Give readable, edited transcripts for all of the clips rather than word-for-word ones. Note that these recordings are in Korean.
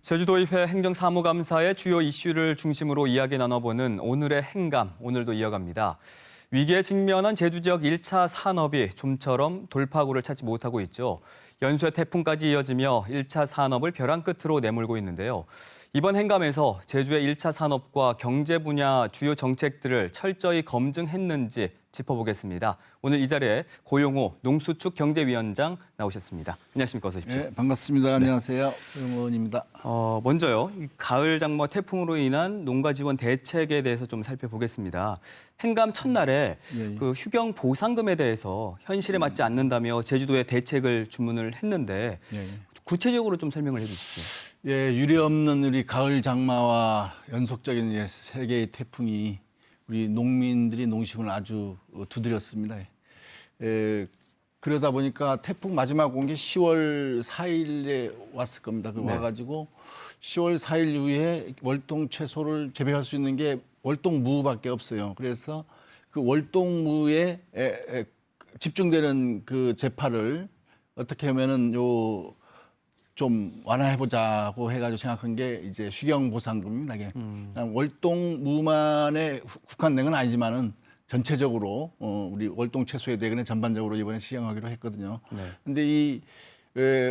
제주도의회 행정사무감사의 주요 이슈를 중심으로 이야기 나눠보는 오늘의 행감, 오늘도 이어갑니다. 위기에 직면한 제주 지역 1차 산업이 좀처럼 돌파구를 찾지 못하고 있죠. 연쇄 태풍까지 이어지며 1차 산업을 벼랑 끝으로 내몰고 있는데요. 이번 행감에서 제주의 1차 산업과 경제 분야 주요 정책들을 철저히 검증했는지 짚어보겠습니다. 오늘 이 자리에 고용호 농수축 경제위원장 나오셨습니다. 안녕하십니까? 어서 오십시오. 네, 반갑습니다. 안녕하세요. 의원입니다. 먼저요. 가을 장마 태풍으로 인한 농가 지원 대책에 대해서 좀 살펴보겠습니다. 행감 첫날에 그 휴경 보상금에 대해서 현실에 맞지 않는다며 제주도에 대책을 주문을 했는데 구체적으로 좀 설명을 해주시죠. 예, 유례없는 우리 가을 장마와 연속적인 세 개의 태풍이 우리 농민들이 농심을 아주 두드렸습니다. 그러다 보니까 태풍 마지막 온 게 10월 4일에 왔을 겁니다. 그 와가지고 10월 4일 이후에 월동 채소를 재배할 수 있는 게 월동무밖에 없어요. 그래서 그 월동무에 집중되는 그 재파를 어떻게 하면은 좀 완화해보자고 해가지고 생각한 게 이제 휴경보상금입니다. 월동무만에 국한된 건 아니지만은 전체적으로 우리 월동 채소에 대해 전반적으로 이번에 시행하기로 했거든요. 근데 이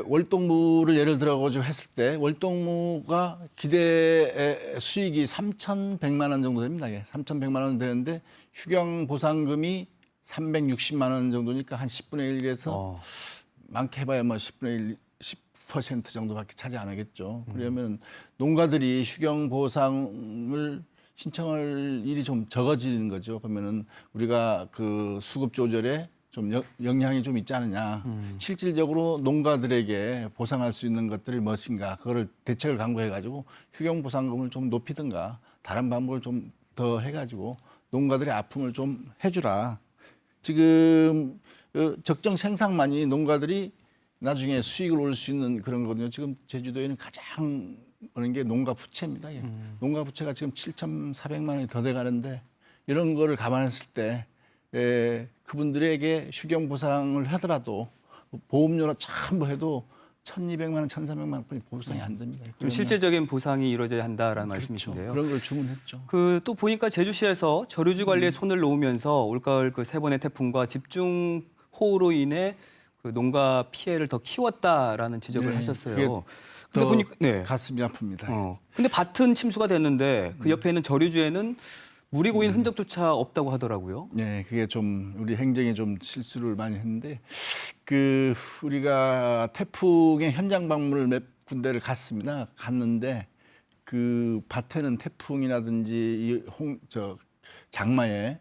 월동무를 예를 들어가지고 했을 때 월동무가 기대 수익이 3,100만 원 정도 됩니다. 3,100만 원 되는데 휴경보상금이 360만 원 정도니까 한 10분의 1에서 많게 해봐야 뭐 10분의 1, 10% 정도밖에 차지 안 하겠죠. 그러면 농가들이 휴경 보상을 신청할 일이 좀 적어지는 거죠. 그러면은 우리가 그 수급 조절에 좀 영향이 좀 있지 않느냐. 실질적으로 농가들에게 보상할 수 있는 것들이 무엇인가. 그거를 대책을 강구해가지고 휴경 보상금을 좀 높이든가 다른 방법을 좀 더 해가지고 농가들의 아픔을 좀 해주라. 지금 적정 생산만이 농가들이 나중에 수익을 올 수 있는 그런 거거든요. 지금 제주도에는 가장 오는 게 농가 부채입니다. 농가 부채가 지금 7,400만 원이 더 돼가는데 이런 거를 감안했을 때 그분들에게 휴경 보상을 하더라도 보험료나 참 해도 1,200만 원, 1,300만 원뿐이 보상이 안 됩니다. 좀 실질적인 보상이 이루어져야 한다라는 그렇죠. 말씀이신데요. 그런 걸 주문했죠. 또 보니까 제주시에서 저류지 관리에 손을 놓으면서 올가을 그 세 번의 태풍과 집중호우로 인해 그 농가 피해를 더 키웠다라는 지적을 하셨어요. 근데 보니까 가슴이 아픕니다. 근데 밭은 침수가 됐는데 그 옆에 있는 저류지에는 물이 고인 흔적조차 없다고 하더라고요. 네, 그게 좀 우리 행정이 좀 실수를 많이 했는데 그 우리가 태풍의 현장 방문을 몇 군데를 갔는데 그 밭에는 태풍이라든지 장마에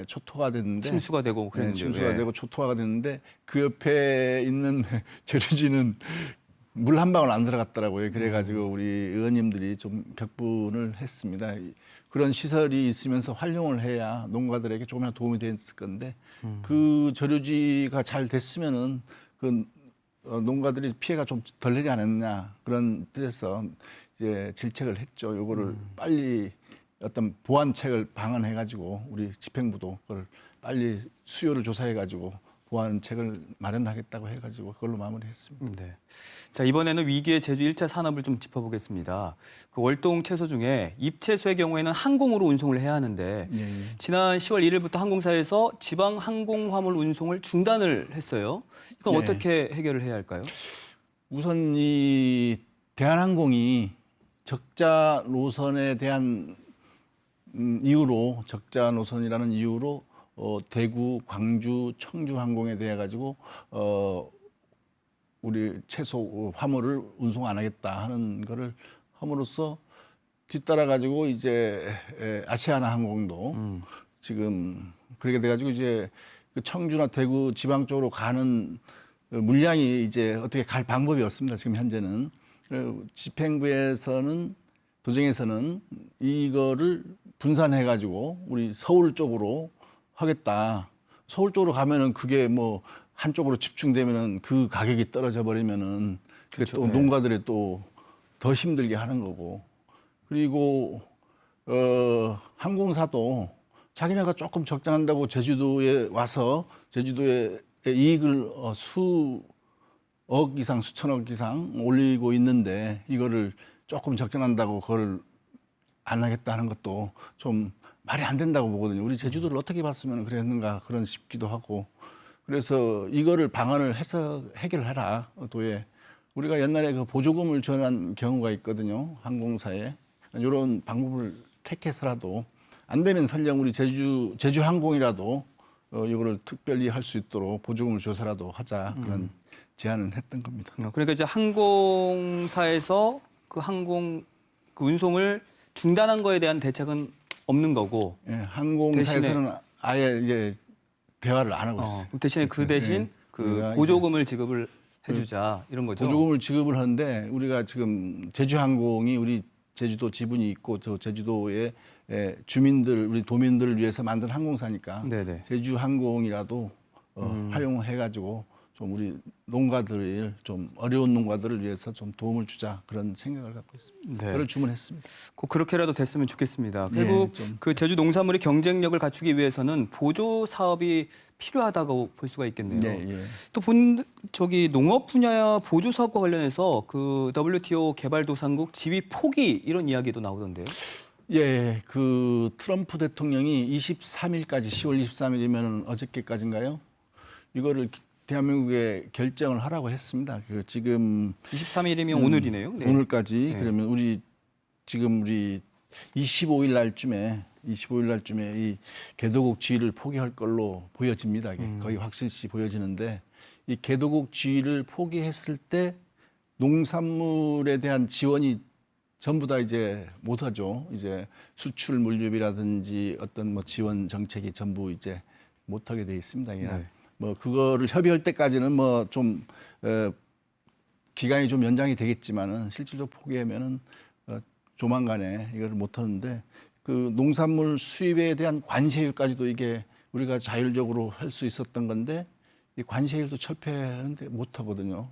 초토가 됐는데 침수가 되고 그랬는데 침수가 되고 초토화가 됐는데 그 옆에 있는 저류지는 물 한 방울 안 들어갔더라고요. 그래가지고 우리 의원님들이 좀 격분을 했습니다. 그런 시설이 있으면서 활용을 해야 농가들에게 조금이나 도움이 됐을 건데 그 저류지가 잘 됐으면은 그 농가들이 피해가 좀 덜 되지 않았냐 그런 뜻에서 이제 질책을 했죠. 요거를 빨리 어떤 보완책을 방안해가지고 우리 집행부도 그걸 빨리 수요를 조사해가지고 보완책을 마련하겠다고 해가지고 그걸로 마무리했습니다. 네. 자, 이번에는 위기의 제주 1차 산업을 좀 짚어보겠습니다. 그 월동 채소 중에 잎채소의 경우에는 항공으로 운송을 해야 하는데 지난 10월 1일부터 항공사에서 지방 항공 화물 운송을 중단을 했어요. 이건 어떻게 해결을 해야 할까요? 우선 이 대한항공이 적자 노선에 대한 이유로 적자 노선이라는 이유로 대구, 광주, 청주 항공에 대해 가지고 우리 채소 화물을 운송 안 하겠다 하는 거를 함으로써 뒤따라 가지고 이제 아시아나 항공도 지금 그렇게 돼 가지고 이제 그 청주나 대구 지방 쪽으로 가는 물량이 이제 어떻게 갈 방법이 없습니다. 지금 현재는 집행부에서는 도정에서는 이거를 분산해 가지고 우리 서울 쪽으로 하겠다. 서울 쪽으로 가면은 그게 뭐 한쪽으로 집중되면은 그 가격이 떨어져 버리면은 그게 또 농가들이 또 더 힘들게 하는 거고. 그리고 항공사도 자기네가 조금 적자난다고 제주도에 와서 제주도에 이익을 수억 이상 수천억 이상 올리고 있는데 이거를 조금 적정한다고 그걸 안 하겠다 하는 것도 좀 말이 안 된다고 보거든요. 우리 제주도를 어떻게 봤으면 그랬는가 그런 싶기도 하고. 그래서 이거를 방안을 해서 해결하라 도에. 우리가 옛날에 그 보조금을 지원한 경우가 있거든요. 항공사에. 이런 방법을 택해서라도 안 되면 설령 우리 제주항공이라도 이거를 특별히 할 수 있도록 보조금을 줘서라도 하자 그런 제안을 했던 겁니다. 그러니까 이제 항공사에서 그 운송을 중단한 거에 대한 대책은 없는 거고. 예, 항공사에서는 아예 이제 대화를 안 하고 있어요. 대신에 그 대신 그 보조금을 지급을 해주자 이런 거죠. 보조금을 지급을 하는데 우리가 지금 제주항공이 우리 제주도 지분이 있고 저 제주도의 주민들 우리 도민들을 위해서 만든 항공사니까 네네. 제주항공이라도 활용해가지고 좀 우리 농가들을 좀 어려운 농가들을 위해서 좀 도움을 주자 그런 생각을 갖고 있습니다. 네. 그걸 주문했습니다. 꼭 그렇게라도 됐으면 좋겠습니다. 그리고 좀. 그 제주 농산물의 경쟁력을 갖추기 위해서는 보조 사업이 필요하다고 볼 수가 있겠네요. 네, 또 농업 분야 보조 사업과 관련해서 그 WTO 개발도상국 지위 포기 이런 이야기도 나오던데요. 예, 그 트럼프 대통령이 23일까지 10월 23일이면 어저께까지인가요? 이거를 대한민국에 결정을 하라고 했습니다. 그 지금 23일이면 오늘이네요. 네. 오늘까지 그러면 우리 25일 날쯤에 이 개도국 지위를 포기할 걸로 보여집니다. 이게 거의 확실시 보여지는데 이 개도국 지위를 포기했을 때 농산물에 대한 지원이 전부 다 이제 못하죠. 이제 수출 물류비라든지 어떤 뭐 지원 정책이 전부 이제 못하게 돼 있습니다. 네. 뭐 그거를 협의할 때까지는 뭐 좀 기간이 좀 연장이 되겠지만은 실질적으로 포기하면은 조만간에 이걸 못 하는데 그 농산물 수입에 대한 관세율까지도 이게 우리가 자율적으로 할 수 있었던 건데 이 관세율도 철폐하는데 못 하거든요.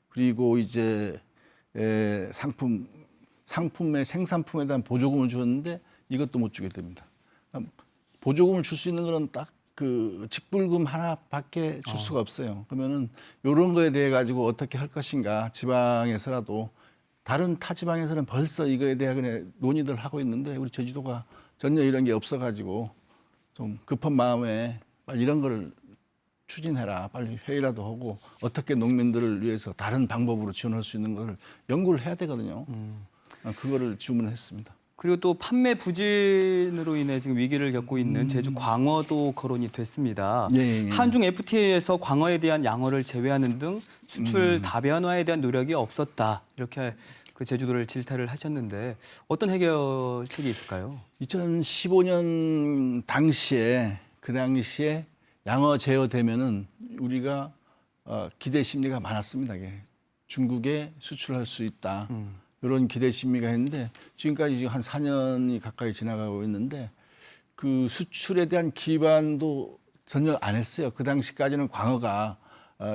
그리고 이제 상품의 생산품에 대한 보조금을 주었는데 이것도 못 주게 됩니다. 보조금을 줄 수 있는 거는 딱 그 직불금 하나밖에 줄 수가 없어요. 그러면은 이런 거에 대해 가지고 어떻게 할 것인가 지방에서라도 다른 타 지방에서는 벌써 이거에 대해 논의들 하고 있는데 우리 제주도가 전혀 이런 게 없어가지고 좀 급한 마음에 빨리 이런 거를 추진해라. 빨리 회의라도 하고 어떻게 농민들을 위해서 다른 방법으로 지원할 수 있는 걸 연구를 해야 되거든요. 그거를 주문했습니다. 그리고 또 판매 부진으로 인해 지금 위기를 겪고 있는 제주 광어도 거론이 됐습니다. 예. 한중 FTA에서 광어에 대한 양어를 제외하는 등 수출 다변화에 대한 노력이 없었다. 이렇게 그 제주도를 질타를 하셨는데 어떤 해결책이 있을까요? 2015년 당시에 양어 제어되면은 우리가 기대 심리가 많았습니다. 이게 중국에 수출할 수 있다. 이런 기대 심리가 있는데 지금까지 한 4년이 가까이 지나가고 있는데 그 수출에 대한 기반도 전혀 안 했어요. 그 당시까지는 광어가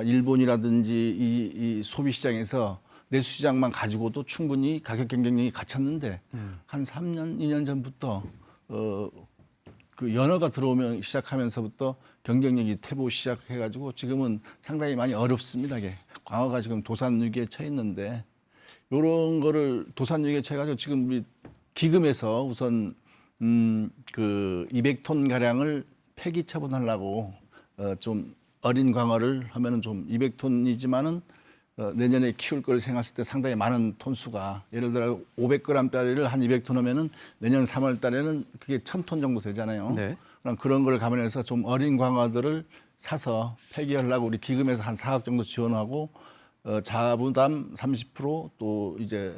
일본이라든지 이 소비 시장에서 내수 시장만 가지고도 충분히 가격 경쟁력이 갖췄는데 한 3년, 2년 전부터 그 연어가 들어오면 시작하면서부터 경쟁력이 퇴보 시작해가지고 지금은 상당히 많이 어렵습니다. 이게 광어가 지금 도산위기에 처해 있는데 이런 거를 도산위기에 처해가지고 지금 우리 기금에서 우선 그 200톤 가량을 폐기 처분하려고 좀 어린 광어를 하면은 좀 200톤이지만은 내년에 키울 걸 생각했을 때 상당히 많은 톤수가 예를 들어 500g짜리를 한 200톤 하면은 내년 3월 달에는 그게 1000톤 정도 되잖아요. 네. 그런 걸 감안해서 좀 어린 광어들을 사서 폐기하려고 우리 기금에서 한 4억 정도 지원하고 자부담 30%또 이제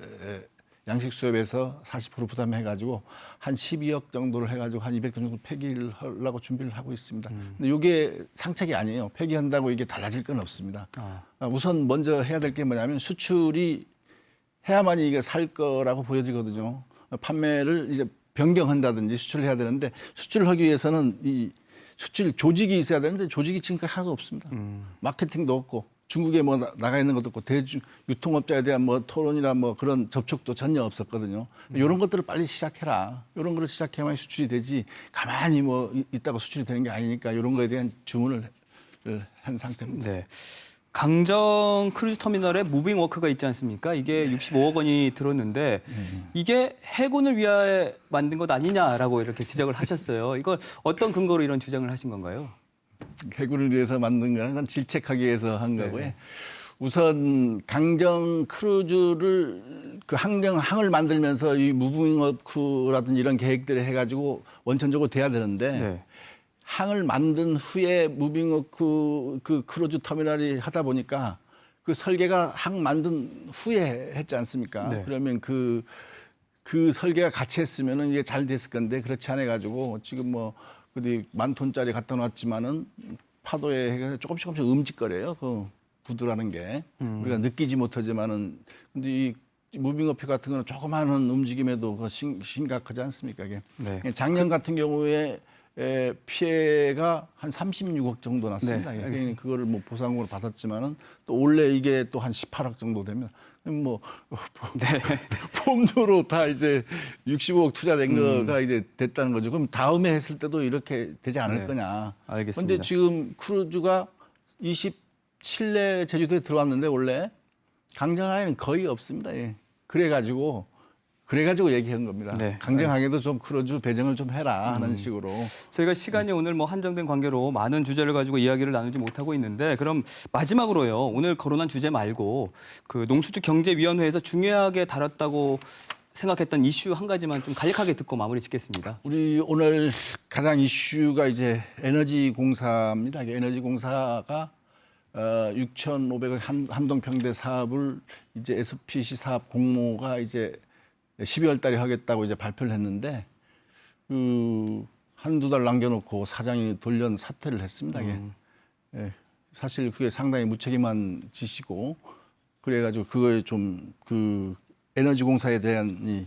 양식 수협에서 40% 부담해가지고 한 12억 정도를 해가지고 한 200톤 정도 폐기를 하려고 준비를 하고 있습니다. 근데 이게 상책이 아니에요. 폐기한다고 이게 달라질 건 없습니다. 우선 먼저 해야 될 게 뭐냐면 수출이 해야만이 이게 살 거라고 보여지거든요. 판매를 이제 변경한다든지 수출을 해야 되는데 수출을 하기 위해서는 이 수출 조직이 있어야 되는데 조직이 지금까지 하나도 없습니다. 마케팅도 없고 중국에 뭐 나가 있는 것도 없고 유통업자에 대한 뭐 토론이나 뭐 그런 접촉도 전혀 없었거든요. 이런 것들을 빨리 시작해라. 이런 거를 시작해야만 수출이 되지 가만히 뭐 있다고 수출이 되는 게 아니니까 이런 거에 대한 주문을 한 상태입니다. 네. 강정 크루즈 터미널에 무빙 워크가 있지 않습니까? 이게 65억 원이 들었는데 이게 해군을 위해 만든 것 아니냐라고 이렇게 지적을 하셨어요. 이걸 어떤 근거로 이런 주장을 하신 건가요? 해군을 위해서 만든 거는 질책하기 위해서 한 거고요. 네. 우선 강정 크루즈를 그 항을 만들면서 이 무빙워크라든지 이런 계획들을 해가지고 원천적으로 돼야 되는데 네. 항을 만든 후에 무빙워크 그 크루즈 터미널이 하다 보니까 그 설계가 항 만든 후에 했지 않습니까? 네. 그러면 그 설계가 같이 했으면은 이게 잘 됐을 건데 그렇지 않아 가지고 지금 뭐 어디 10,000톤짜리 갖다 놨지만은 파도에 해서 조금씩 움직거려요. 그 부두라는 게 우리가 느끼지 못하지만은 근데 이 무빙어피 같은 거는 조그마한 움직임에도 그 심각하지 않습니까? 이게 네. 작년 같은 경우에 피해가 한 36억 정도 났습니다. 네, 그러니까 그거를 뭐 보상금을 받았지만은 또 올해 이게 또 한 18억 정도 되면 뭐 폼으로 다 이제 65억 투자된 거가 이제 됐다는 거죠. 그럼 다음에 했을 때도 이렇게 되지 않을 네, 거냐. 알겠습니다. 그런데 지금 크루즈가 27내 제주도에 들어왔는데 원래 강정항에는 거의 없습니다. 예. 그래가지고 얘기한 겁니다. 네, 강정항에도 좀 크루즈 배정을 좀 해라 하는 식으로. 저희가 시간이 오늘 뭐 한정된 관계로 많은 주제를 가지고 이야기를 나누지 못하고 있는데 그럼 마지막으로요. 오늘 거론한 주제 말고 그 농수축 경제위원회에서 중요하게 다뤘다고 생각했던 이슈 한 가지만 좀 간략하게 듣고 마무리 짓겠습니다. 우리 오늘 가장 이슈가 이제 에너지공사입니다. 에너지공사가 6,500억 한동평대 사업을 이제 SPC 사업 공모가 이제 12월 달에 하겠다고 이제 발표를 했는데 한두 달 남겨놓고 사장이 돌연 사퇴를 했습니다. 예, 사실 그게 상당히 무책임한 짓이고 그래가지고 그거에 좀 그 에너지공사에 대한 이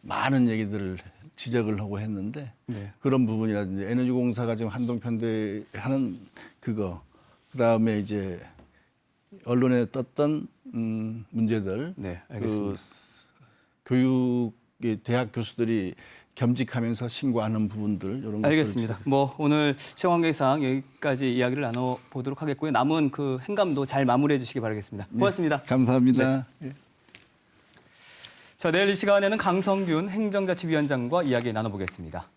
많은 얘기들을 지적을 하고 했는데 네. 그런 부분이라든지 에너지공사가 지금 한동편대 하는 그거 그다음에 이제 언론에 떴던 문제들 네, 알겠습니다. 교육의 대학 교수들이 겸직하면서 신고하는 부분들 이런 알겠습니다. 뭐 오늘 시간 관계상 여기까지 이야기를 나눠보도록 하겠고요. 남은 그 행감도 잘 마무리해 주시기 바라겠습니다. 고맙습니다. 감사합니다. 자, 내일 이 시간에는 강성균 행정자치위원장과 이야기 나눠보겠습니다.